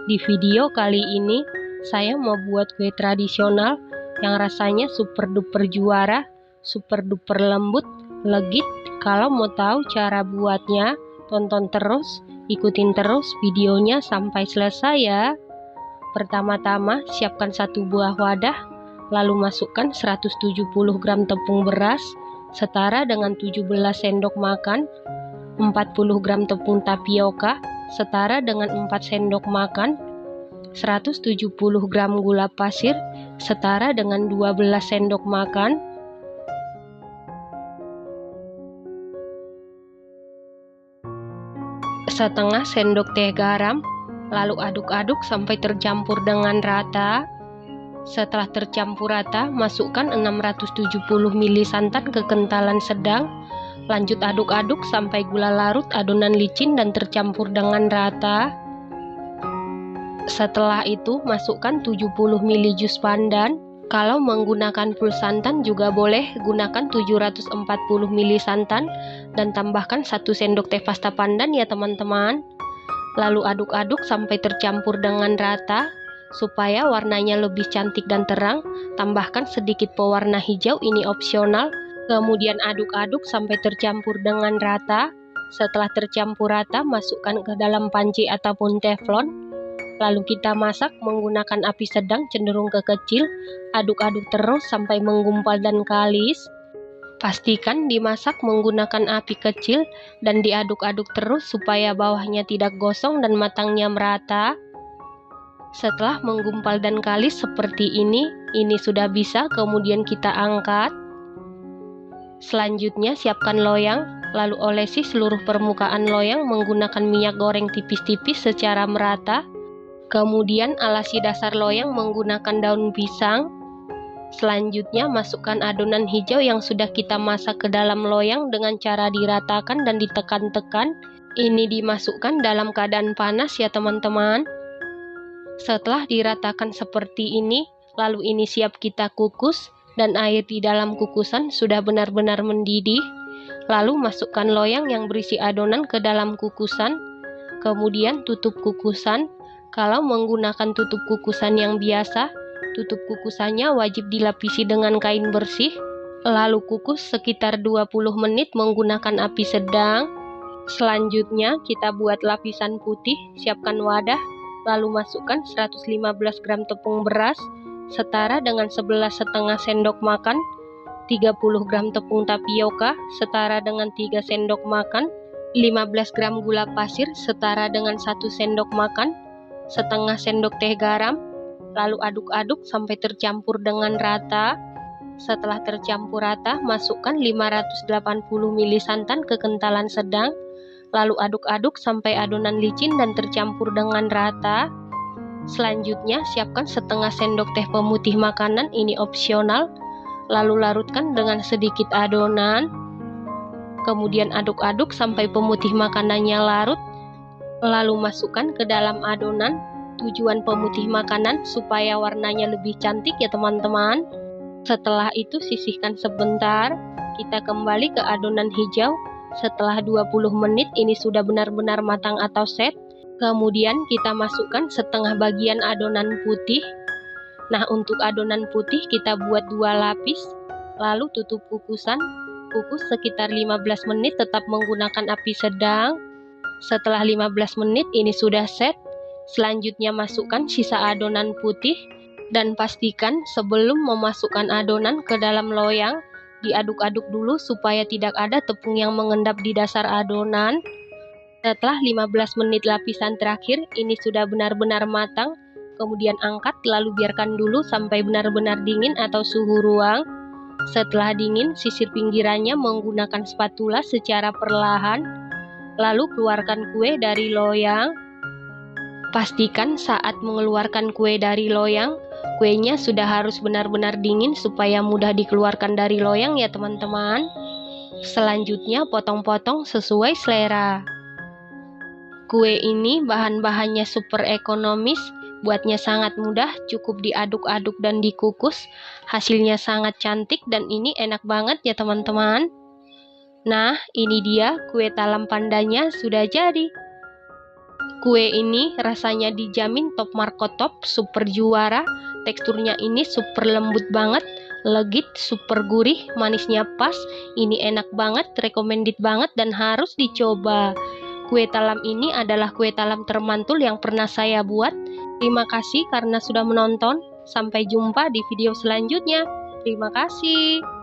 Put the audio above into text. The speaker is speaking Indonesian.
Di video kali ini, saya mau buat kue tradisional yang rasanya super duper juara, super duper lembut, legit. Kalau mau tahu cara buatnya, tonton terus, ikutin terus videonya sampai selesai ya. Pertama-tama, siapkan satu buah wadah, lalu masukkan 170 gram tepung beras, setara dengan 17 sendok makan, 40 gram tepung tapioka, setara dengan 4 sendok makan, 170 gram gula pasir, setara dengan 12 sendok makan, setengah sendok teh garam, lalu aduk-aduk sampai tercampur dengan rata. Setelah tercampur rata, masukkan 670 ml santan kekentalan sedang. Lanjut aduk-aduk sampai gula larut adonan licin dan tercampur dengan rata. Setelah itu, masukkan 70 ml jus pandan. Kalau menggunakan full santan juga boleh, gunakan 740 ml santan dan tambahkan 1 sendok teh pasta pandan ya teman-teman. Lalu aduk-aduk sampai tercampur dengan rata. Supaya warnanya lebih cantik dan terang, tambahkan sedikit pewarna hijau, ini opsional. Kemudian aduk-aduk sampai tercampur dengan rata. Setelah tercampur rata, masukkan ke dalam panci ataupun teflon. Lalu kita masak menggunakan api sedang cenderung ke kecil. Aduk-aduk terus sampai menggumpal dan kalis. Pastikan dimasak menggunakan api kecil dan diaduk-aduk terus supaya bawahnya tidak gosong dan matangnya merata. Setelah menggumpal dan kalis seperti ini sudah bisa, kemudian kita angkat. Selanjutnya siapkan loyang, lalu olesi seluruh permukaan loyang menggunakan minyak goreng tipis-tipis secara merata. Kemudian alasi dasar loyang menggunakan daun pisang. Selanjutnya masukkan adonan hijau yang sudah kita masak ke dalam loyang dengan cara diratakan dan ditekan-tekan. Ini dimasukkan dalam keadaan panas ya teman-teman. Setelah diratakan seperti ini, lalu ini siap kita kukus dan air di dalam kukusan sudah benar-benar mendidih. Lalu masukkan loyang yang berisi adonan ke dalam kukusan. Kemudian tutup kukusan. Kalau menggunakan tutup kukusan yang biasa, tutup kukusannya wajib dilapisi dengan kain bersih. Lalu kukus sekitar 20 menit menggunakan api sedang. Selanjutnya kita buat lapisan putih, siapkan wadah. Lalu masukkan 115 gram tepung beras, setara dengan 11,5 sendok makan, 30 gram tepung tapioka, setara dengan 3 sendok makan, 15 gram gula pasir, setara dengan 1 sendok makan, setengah sendok teh garam, lalu aduk-aduk sampai tercampur dengan rata. Setelah tercampur rata, masukkan 580 ml santan kekentalan sedang, lalu aduk-aduk sampai adonan licin dan tercampur dengan rata. Selanjutnya, siapkan setengah sendok teh pemutih makanan, ini opsional. Lalu larutkan dengan sedikit adonan. Kemudian aduk-aduk sampai pemutih makanannya larut. Lalu masukkan ke dalam adonan. Tujuan pemutih makanan supaya warnanya lebih cantik ya teman-teman. Setelah itu sisihkan sebentar. Kita kembali ke adonan hijau. Setelah 20 menit ini sudah benar-benar matang atau set. Kemudian kita masukkan setengah bagian adonan putih. Nah, untuk adonan putih kita buat 2 lapis. Lalu tutup kukusan. Kukus sekitar 15 menit tetap menggunakan api sedang. Setelah 15 menit ini sudah set. Selanjutnya masukkan sisa adonan putih. Dan pastikan sebelum memasukkan adonan ke dalam loyang, diaduk-aduk dulu supaya tidak ada tepung yang mengendap di dasar adonan. Setelah 15 menit lapisan terakhir, ini sudah benar-benar matang. Kemudian angkat, lalu biarkan dulu sampai benar-benar dingin atau suhu ruang. Setelah dingin, sisir pinggirannya menggunakan spatula secara perlahan. Lalu keluarkan kue dari loyang. Pastikan saat mengeluarkan kue dari loyang, kuenya sudah harus benar-benar dingin supaya mudah dikeluarkan dari loyang ya teman-teman. Selanjutnya potong-potong sesuai selera. Kue ini bahan-bahannya super ekonomis, buatnya sangat mudah, cukup diaduk-aduk dan dikukus. Hasilnya sangat cantik dan ini enak banget ya teman-teman. Nah, ini dia kue talam pandanya sudah jadi. Kue ini rasanya dijamin top marko top, super juara. Teksturnya ini super lembut banget, legit, super gurih, manisnya pas. Ini enak banget, recommended banget dan harus dicoba. Kue talam ini adalah kue talam termantul yang pernah saya buat. Terima kasih karena sudah menonton. Sampai jumpa di video selanjutnya. Terima kasih.